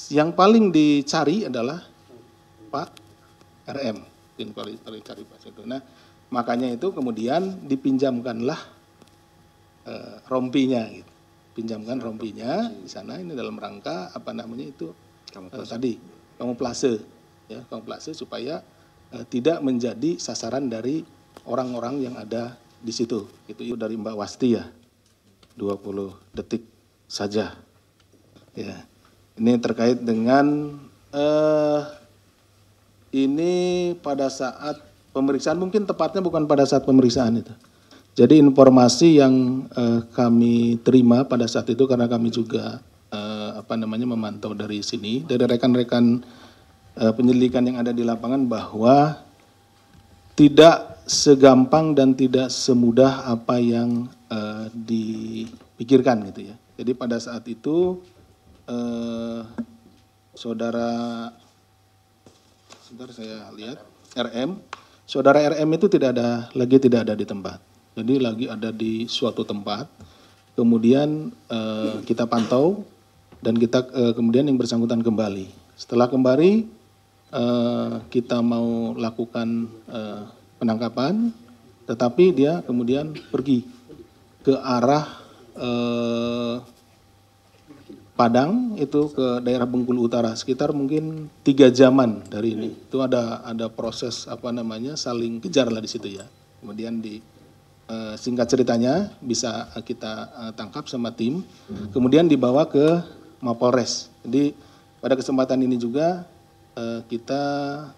Yang paling dicari adalah Pak RM, yang paling cari Pak Sedo. Nah, makanya itu kemudian dipinjamkanlah rompinya, gitu. Pinjamkan rompinya di sana, ini dalam rangka apa namanya itu tadi kamuflase, ya kamuflase supaya tidak menjadi sasaran dari orang-orang yang ada di situ. Itu dari Mbak Wasti ya, 20 detik saja. Ya, ini terkait dengan ini pada saat pemeriksaan, mungkin tepatnya bukan pada saat pemeriksaan itu. Jadi informasi yang kami terima pada saat itu, karena kami juga memantau dari sini, dari rekan-rekan penyelidikan yang ada di lapangan, bahwa tidak segampang dan tidak semudah apa yang dipikirkan gitu ya. Jadi pada saat itu saudara saya lihat saudara RM itu tidak ada di tempat. Jadi lagi ada di suatu tempat. Kemudian kita pantau dan kita kemudian yang bersangkutan kembali. Setelah kembali kita mau lakukan penangkapan, tetapi dia kemudian pergi ke arah Padang, itu ke daerah Bengkulu Utara, sekitar mungkin 3 jaman dari ini. Itu ada proses saling kejar lah di situ ya. Kemudian singkat ceritanya bisa kita tangkap sama tim, kemudian dibawa ke Mapolres. Jadi pada kesempatan ini juga kita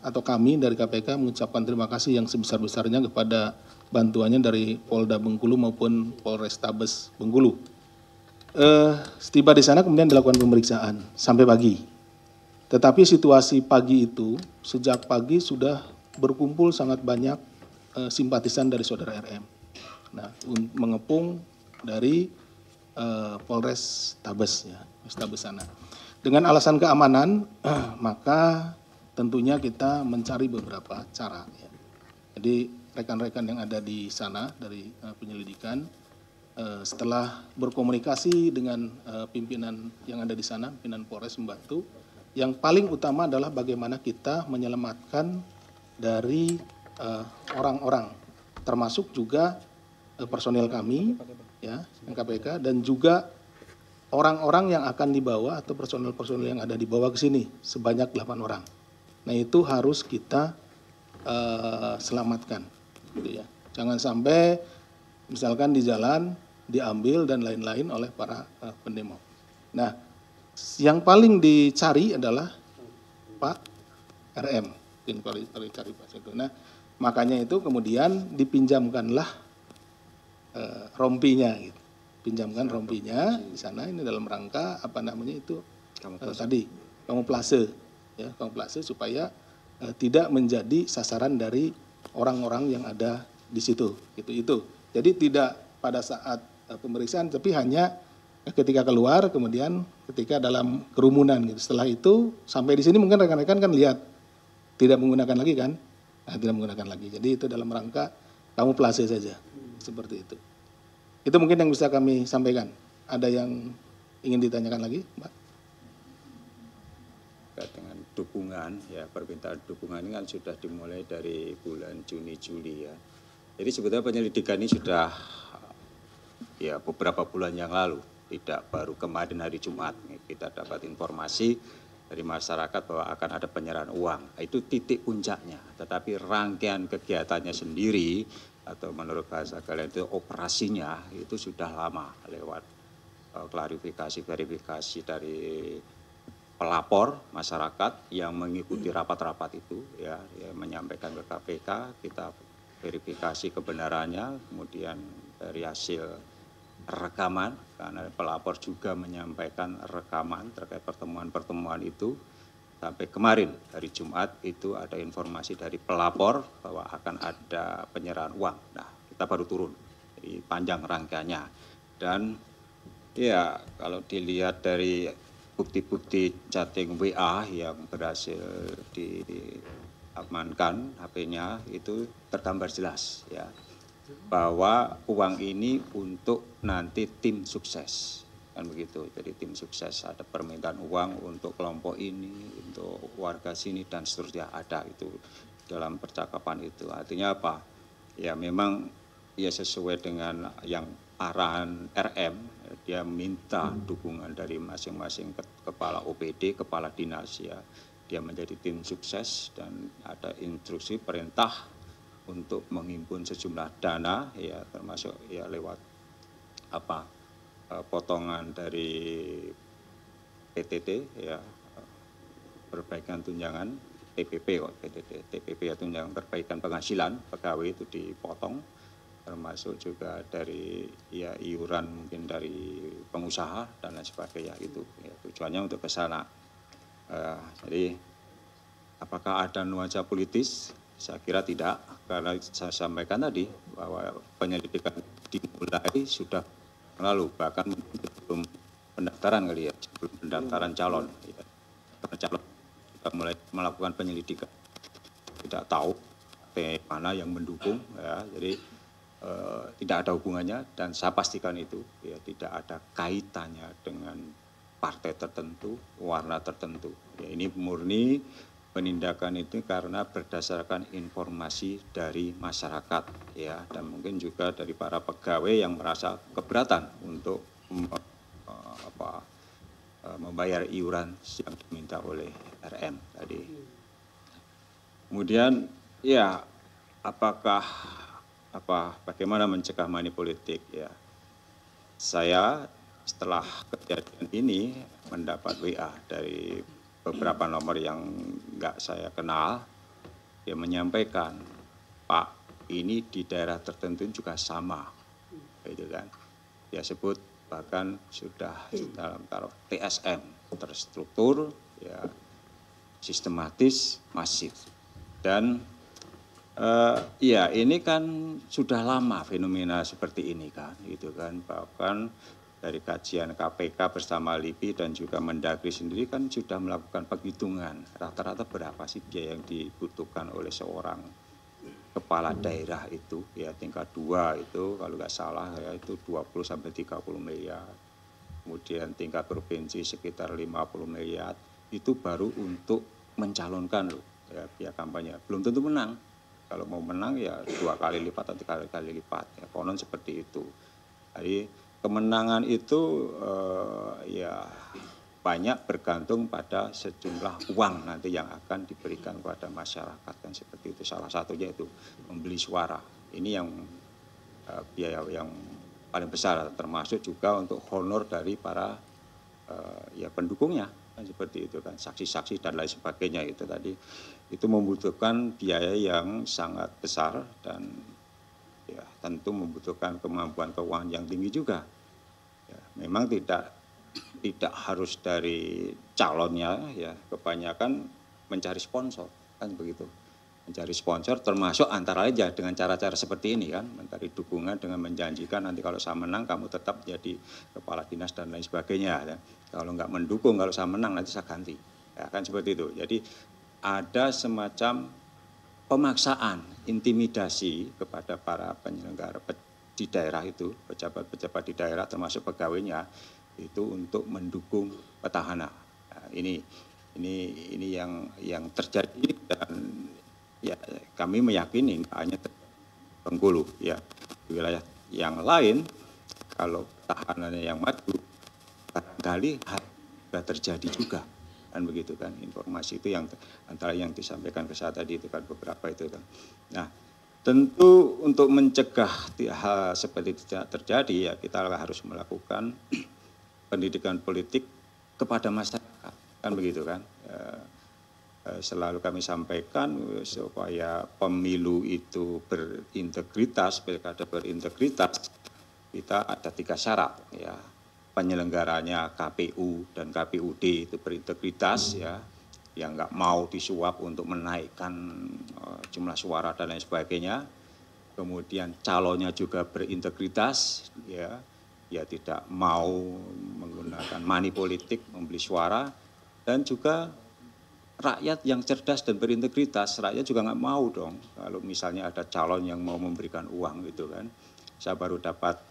atau kami dari KPK mengucapkan terima kasih yang sebesar-besarnya kepada bantuannya dari Polda Bengkulu maupun Polrestabes Bengkulu. Setiba di sana kemudian dilakukan pemeriksaan sampai pagi. Tetapi situasi pagi itu, sejak pagi sudah berkumpul sangat banyak simpatisan dari saudara RM. Nah, mengepung dari Polres Tabes ya, Tabes sana. Dengan alasan keamanan, maka tentunya kita mencari beberapa cara. Ya. Jadi rekan-rekan yang ada di sana dari penyelidikan, setelah berkomunikasi dengan pimpinan yang ada di sana, pimpinan Polres membantu. Yang paling utama adalah bagaimana kita menyelamatkan dari orang-orang, termasuk juga personel kami, ya, yang KPK, dan juga orang-orang yang akan dibawa atau personel-personel yang ada dibawa ke sini sebanyak 8 orang. Nah itu harus kita selamatkan, gitu ya. Jangan sampai misalkan di jalan diambil dan lain-lain oleh para pendemo. Nah, yang paling dicari adalah Pak RM, yang paling cari Pak Sedo. Nah, makanya itu kemudian dipinjamkanlah rompinya, gitu. Pinjamkan rompinya di sana, ini dalam rangka tadi kamuflase, ya kamuflase supaya tidak menjadi sasaran dari orang-orang yang ada di situ, itu. Jadi tidak pada saat pemeriksaan, tapi hanya ketika keluar, kemudian ketika dalam kerumunan gitu. Setelah itu sampai di sini mungkin rekan-rekan kan lihat tidak menggunakan lagi kan, tidak menggunakan lagi. Jadi itu dalam rangka kamuflase saja, seperti itu. Itu mungkin yang bisa kami sampaikan. Ada yang ingin ditanyakan lagi, Mbak? Dengan dukungan, ya permintaan dukungan ini kan sudah dimulai dari bulan Juni Juli ya. Jadi sebetulnya penyelidikan ini sudah ya beberapa bulan yang lalu, tidak baru kemarin hari Jumat. Kita dapat informasi dari masyarakat bahwa akan ada penyerahan uang. Itu titik puncaknya, tetapi rangkaian kegiatannya sendiri atau menurut bahasa kalian itu operasinya itu sudah lama lewat klarifikasi, verifikasi dari pelapor masyarakat yang mengikuti rapat-rapat itu ya menyampaikan ke KPK, kita verifikasi kebenarannya, kemudian dari hasil rekaman, karena pelapor juga menyampaikan rekaman terkait pertemuan-pertemuan itu, sampai kemarin hari Jumat itu ada informasi dari pelapor bahwa akan ada penyerahan uang. Nah, kita baru turun, jadi panjang rangkaiannya. Dan ya kalau dilihat dari bukti-bukti chatting WA yang berhasil diamankan HP-nya itu tergambar jelas ya bahwa uang ini untuk nanti tim sukses. kan begitu. Jadi tim sukses, ada permintaan uang untuk kelompok ini, untuk warga sini dan seterusnya, ada itu dalam percakapan itu. Artinya apa? Ya memang ya sesuai dengan yang arahan RM, dia minta dukungan dari masing-masing kepala OPD, kepala dinas ya. Dia menjadi tim sukses dan ada instruksi perintah untuk menghimpun sejumlah dana ya, termasuk ya lewat apa potongan dari PTT ya, perbaikan tunjangan TPP kok PTT, TPP ya, tunjangan perbaikan penghasilan pegawai itu dipotong, termasuk juga dari ya iuran mungkin dari pengusaha dan lain sebagainya itu ya, tujuannya untuk ke sana. Jadi apakah ada nuansa politis? Saya kira tidak, karena saya sampaikan tadi bahwa penyelidikan dimulai sudah lalu, bahkan sebelum pendaftaran kali ya, sebelum pendaftaran calon. Ya. Karena calon sudah mulai melakukan penyelidikan, tidak tahu mana yang mendukung, ya. Jadi tidak ada hubungannya dan saya pastikan itu ya tidak ada kaitannya dengan partai tertentu, warna tertentu. Ya, ini murni penindakan itu karena berdasarkan informasi dari masyarakat ya, dan mungkin juga dari para pegawai yang merasa keberatan untuk membayar iuran yang diminta oleh RM tadi. Kemudian ya bagaimana mencegah money politik ya. Saya setelah kejadian ini mendapat WA dari beberapa nomor yang enggak saya kenal, dia menyampaikan, Pak, ini di daerah tertentu juga sama, gitu kan. Dia sebut bahkan sudah dalam taraf TSM, terstruktur, ya, sistematis, masif. Dan ya ini kan sudah lama fenomena seperti ini kan, gitu kan. Bahkan dari kajian KPK bersama LIPI dan juga Mendagri sendiri kan sudah melakukan penghitungan rata-rata berapa sih biaya yang dibutuhkan oleh seorang kepala daerah itu ya, tingkat 2 itu kalau nggak salah ya itu 20 sampai 30 miliar. Kemudian tingkat provinsi sekitar 50 miliar. Itu baru untuk mencalonkan loh ya, biaya kampanye. Belum tentu menang. Kalau mau menang ya 2 kali lipat atau 3 kali lipat ya, konon seperti itu. Jadi kemenangan itu ya banyak bergantung pada sejumlah uang nanti yang akan diberikan kepada masyarakat kan seperti itu. Salah satunya itu membeli suara. Ini yang biaya yang paling besar, termasuk juga untuk honor dari para ya pendukungnya kan seperti itu kan, saksi-saksi dan lain sebagainya itu tadi. Itu membutuhkan biaya yang sangat besar dan ya tentu membutuhkan kemampuan keuangan yang tinggi juga. Ya, memang tidak harus dari calonnya ya, kebanyakan mencari sponsor kan begitu. Mencari sponsor termasuk antara aja dengan cara-cara seperti ini kan, mencari dukungan dengan menjanjikan nanti kalau saya menang kamu tetap jadi kepala dinas dan lain sebagainya ya. Kalau nggak mendukung, kalau saya menang nanti saya ganti. Ya kan seperti itu. Jadi ada semacam pemaksaan, intimidasi kepada para penyelenggara di daerah itu, pejabat-pejabat di daerah termasuk pegawainya itu untuk mendukung petahana. Nah, ini yang terjadi dan ya kami meyakini hanya Bengkulu ya, di wilayah yang lain kalau petahananya yang maju barangkali sudah terjadi juga. Kan begitu kan, informasi itu yang antara yang disampaikan ke saya tadi itu kan beberapa itu kan. Nah tentu untuk mencegah hal seperti itu tidak terjadi ya kita harus melakukan pendidikan politik kepada masyarakat kan begitu kan. Selalu kami sampaikan supaya pemilu itu berintegritas, pilkada berintegritas, kita ada 3 syarat ya. Penyelenggaranya KPU dan KPUD itu berintegritas ya, yang nggak mau disuap untuk menaikkan jumlah suara dan lain sebagainya. Kemudian calonnya juga berintegritas ya, ya tidak mau menggunakan money politik membeli suara, dan juga rakyat yang cerdas dan berintegritas. Rakyat juga nggak mau dong kalau misalnya ada calon yang mau memberikan uang gitu kan. saya baru dapat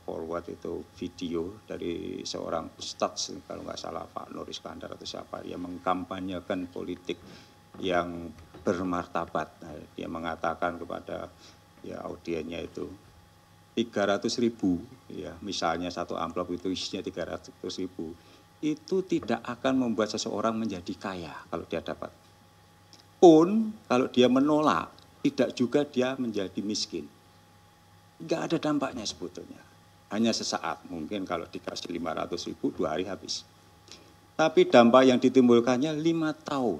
forward itu video dari seorang ustadz kalau nggak salah Pak Nur Iskandar atau siapa, yang mengkampanyekan politik yang bermartabat. Nah, dia mengatakan kepada ya audiennya itu 300.000 ya, misalnya satu amplop itu isinya 300.000, itu tidak akan membuat seseorang menjadi kaya kalau dia dapat. Pun kalau dia menolak, tidak juga dia menjadi miskin. Enggak ada dampaknya sebetulnya. Hanya sesaat, mungkin kalau dikasih 500.000 2 hari habis. Tapi dampak yang ditimbulkannya 5 tahun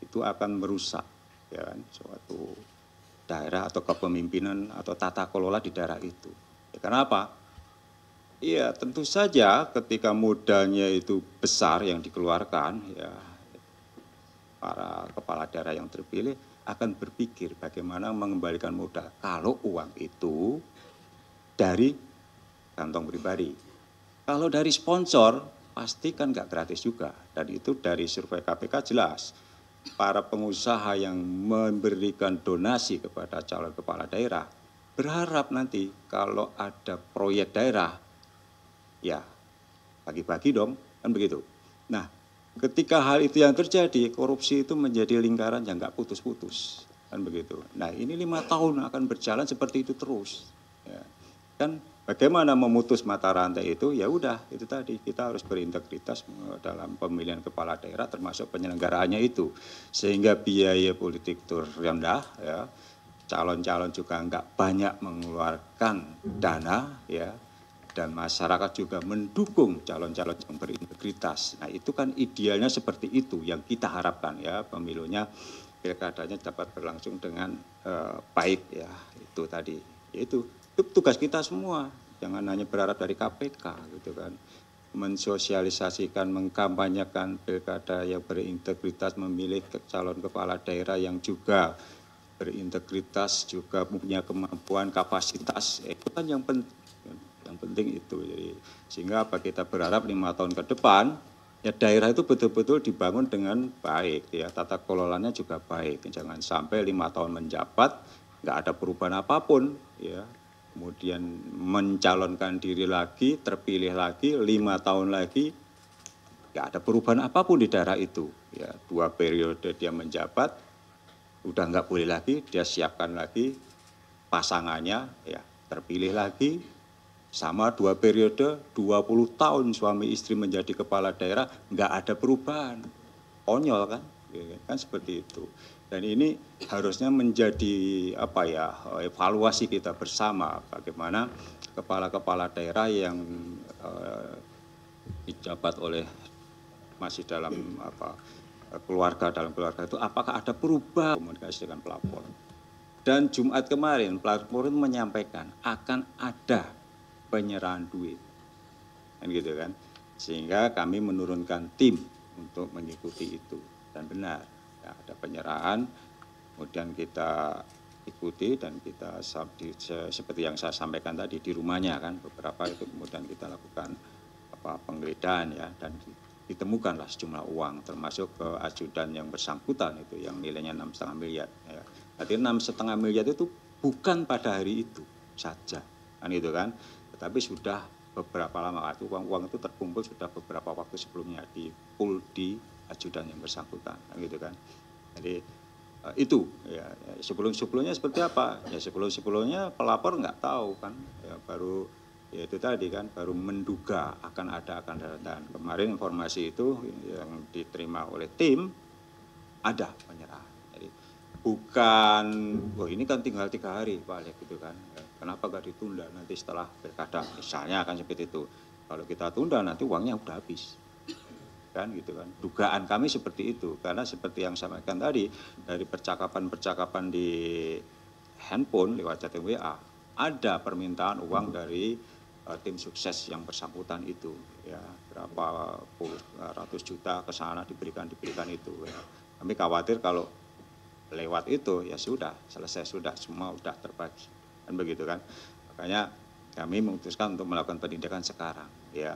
itu akan merusak ya kan, suatu daerah atau kepemimpinan atau tata kelola di daerah itu. Ya, kenapa? Iya, tentu saja ketika modalnya itu besar yang dikeluarkan, ya para kepala daerah yang terpilih akan berpikir bagaimana mengembalikan modal. Kalau uang itu dari kantong pribadi. Kalau dari sponsor, pasti kan nggak gratis juga. Dan itu dari survei KPK jelas. Para pengusaha yang memberikan donasi kepada calon kepala daerah berharap nanti kalau ada proyek daerah, ya bagi-bagi dong, kan begitu. Nah, ketika hal itu yang terjadi, korupsi itu menjadi lingkaran yang nggak putus-putus, kan begitu. Nah, ini 5 tahun akan berjalan seperti itu terus. Ya. Kan bagaimana memutus mata rantai itu? Ya udah, itu tadi kita harus berintegritas dalam pemilihan kepala daerah termasuk penyelenggaraannya itu, sehingga biaya politik itu rendah, ya. Calon-calon juga enggak banyak mengeluarkan dana, ya, dan masyarakat juga mendukung calon-calon yang berintegritas. Nah itu kan idealnya seperti itu yang kita harapkan ya, pemilunya pilkadanya dapat berlangsung dengan baik ya, itu tadi. Yaitu itu tugas kita semua, jangan hanya berharap dari KPK gitu kan. Mensosialisasikan, mengkampanyekan pilkada yang berintegritas, memilih calon kepala daerah yang juga berintegritas, juga punya kemampuan, kapasitas, itu kan yang penting itu. Jadi sehingga apa, kita berharap 5 tahun ke depan ya daerah itu betul-betul dibangun dengan baik ya, tata kelolanya juga baik, jangan sampai 5 tahun menjabat nggak ada perubahan apapun ya, kemudian mencalonkan diri lagi, terpilih lagi 5 tahun lagi nggak ada perubahan apapun di daerah itu ya, 2 periode dia menjabat udah nggak boleh lagi, dia siapkan lagi pasangannya ya, terpilih lagi sama 2 periode, 20 tahun suami istri menjadi kepala daerah, nggak ada perubahan, konyol kan, kan seperti itu. Dan ini harusnya menjadi apa ya, evaluasi kita bersama bagaimana kepala-kepala daerah yang dijabat oleh masih dalam apa, keluarga, dalam keluarga itu apakah ada perubahan komunikasi dengan pelapor. Dan Jumat kemarin pelapor itu menyampaikan akan ada penyerahan duit, kan gitu kan, sehingga kami menurunkan tim untuk mengikuti itu, dan benar ya, ada penyerahan, kemudian kita ikuti dan kita seperti yang saya sampaikan tadi di rumahnya kan, beberapa itu kemudian kita lakukan apa, penggeledahan ya, dan ditemukanlah sejumlah uang termasuk ke ajudan yang bersangkutan itu yang nilainya 6,5 miliar ya. Berarti 6,5 miliar itu bukan pada hari itu saja kan itu kan, tetapi sudah beberapa lama waktu uang itu terkumpul sudah beberapa waktu sebelumnya di pool di ajudan yang bersangkutan kan gitu kan. Jadi itu ya, sebelumnya seperti apa ya, sebelumnya pelapor nggak tahu kan ya, baru ya itu tadi kan, baru menduga akan ada dan kemarin informasi itu yang diterima oleh tim ada penyerahan. Jadi bukan, oh ini kan tinggal 3 hari Pak Alek gitu kan, ya, kenapa gak ditunda nanti setelah pilkada misalnya kan seperti itu. Kalau kita tunda nanti uangnya udah habis kan gitu kan. Dugaan kami seperti itu, karena seperti yang saya sampaikan tadi dari percakapan di handphone lewat chatting WA ada permintaan uang dari tim sukses yang bersangkutan itu ya, berapa puluh ratus juta ke sana diberikan itu ya. Kami khawatir kalau lewat itu ya sudah selesai, sudah semua sudah terbagi kan begitu kan. Makanya kami memutuskan untuk melakukan penindakan sekarang ya,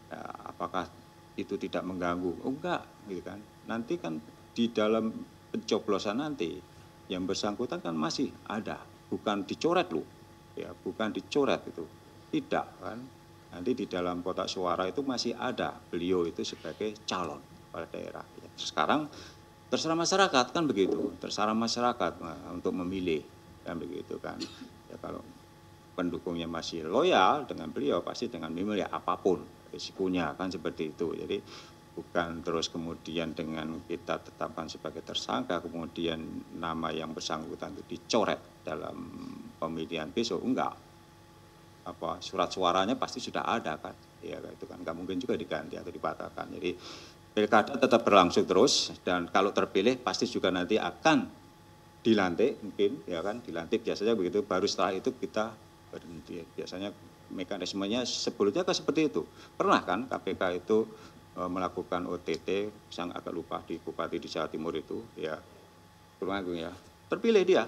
ya apakah itu tidak mengganggu? Oh enggak gitu kan, nanti kan di dalam pencoblosan nanti yang bersangkutan kan masih ada, bukan dicoret loh ya bukan dicoret itu, tidak kan. Nanti di dalam kotak suara itu masih ada beliau itu sebagai calon kepala daerah. Ya. Sekarang terserah masyarakat kan begitu, terserah masyarakat untuk memilih kan begitu kan. Ya kalau pendukungnya masih loyal dengan beliau pasti dengan memilih apapun risikonya kan seperti itu. Jadi bukan terus kemudian dengan kita tetapkan sebagai tersangka kemudian nama yang bersangkutan itu dicoret dalam pemilihan besok, enggak. Apa surat suaranya pasti sudah ada kan, ya itu kan nggak mungkin juga diganti atau dibatalkan. Jadi pilkada tetap berlangsung terus dan kalau terpilih pasti juga nanti akan dilantik mungkin ya kan, dilantik biasanya begitu, baru setelah itu kita berhenti. Biasanya mekanismenya sebelumnya kan seperti itu. Pernah kan KPK itu melakukan OTT, saya agak lupa di Bupati di Jawa Timur itu ya, Tulung Agung ya, terpilih dia.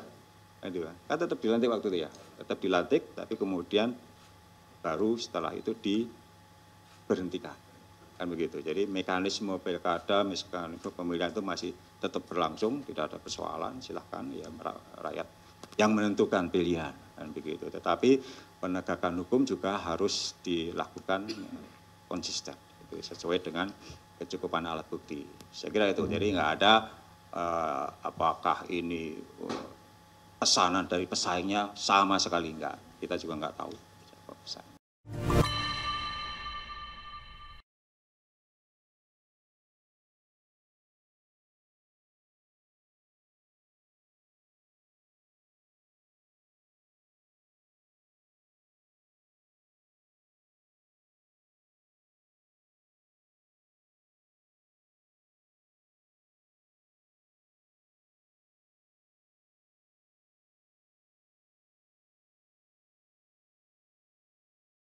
Kan tetap dilantik waktu itu ya, tetap dilantik tapi kemudian baru setelah itu diberhentikan kan begitu. Jadi mekanisme pilkada, mekanisme pemilihan itu masih tetap berlangsung, tidak ada persoalan, silahkan ya rakyat yang menentukan pilihan kan begitu. Tetapi penegakan hukum juga harus dilakukan konsisten itu sesuai dengan kecukupan alat bukti. Saya kira itu. Jadi nggak ada apakah ini pesanan dari pesaingnya, sama sekali enggak. Kita juga nggak tahu siapa pesaing.